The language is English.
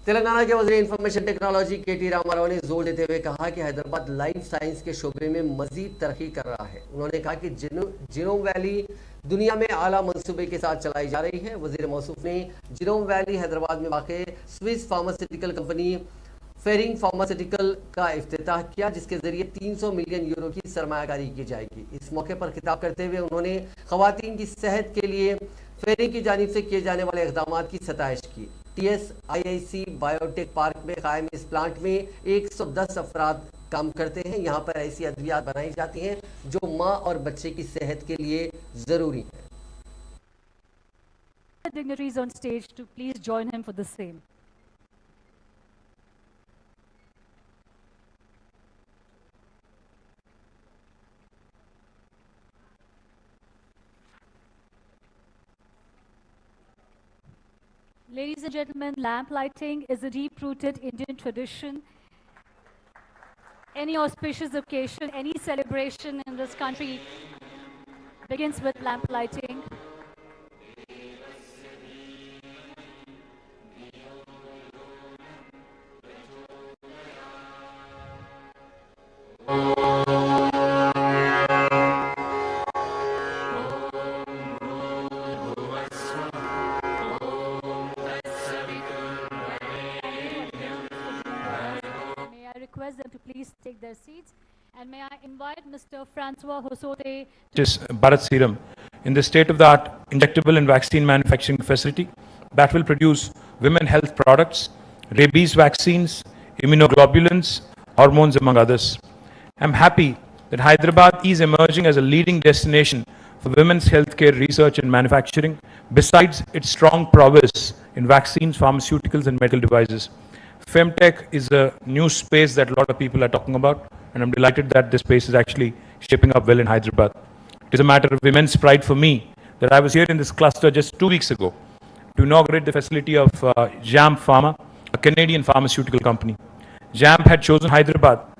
तेलंगाना के वज़ीर information technology KT Rama Rao ने जोर देते हुए कहा कि हैदराबाद लाइफ साइंस के शोबे में मजीद तरक्की कर रहा है। उन्होंने कहा कि जिनोम वैली दुनिया में आला मंसूबे के साथ चलाई जा रही है। वज़ीर मौसूफ ने जिनोम वैली हैदराबाद में वाक़ स्विस फार्मास्यूटिकल कंपनी फेरिंग फार्मास्यूटिकल का इफ्तिताह किया, जिसके जरिए 300 मिलियन यूरो की सरमायाकारी की जाएगी। इस मौके पर खिताब करते हुए उन्होंने खवातीन की सेहत के लिए फेरिंग की जानिब से किए जाने वाले इक़दाम की सताइश की। TS-IIC बायोटेक पार्क में कायम इस प्लांट में 110 अफराद काम करते हैं। यहाँ पर ऐसी अद्वियात बनाई जाती हैं जो माँ और बच्चे की सेहत के लिए ज़रूरी है। Dignitaries on stage to please join him for the same. Ladies and gentlemen, lamp lighting is a deep-rooted Indian tradition. Any auspicious occasion, any celebration in this country begins with lamp lighting. Request them to please take their seats, and may I invite Mr. Francois Hosote. Is Bharat Serum in the state-of-the-art injectable and vaccine manufacturing facility that will produce women health products, rabies vaccines, immunoglobulins, hormones, among others. I'm happy that Hyderabad is emerging as a leading destination for women's healthcare research and manufacturing, besides its strong prowess in vaccines, pharmaceuticals, and medical devices. Femtech is a new space that a lot of people are talking about, and I'm delighted that this space is actually shaping up well in Hyderabad. It is a matter of immense pride for me that I was here in this cluster just 2 weeks ago to inaugurate the facility of JAM Pharma, a Canadian pharmaceutical company. JAM had chosen Hyderabad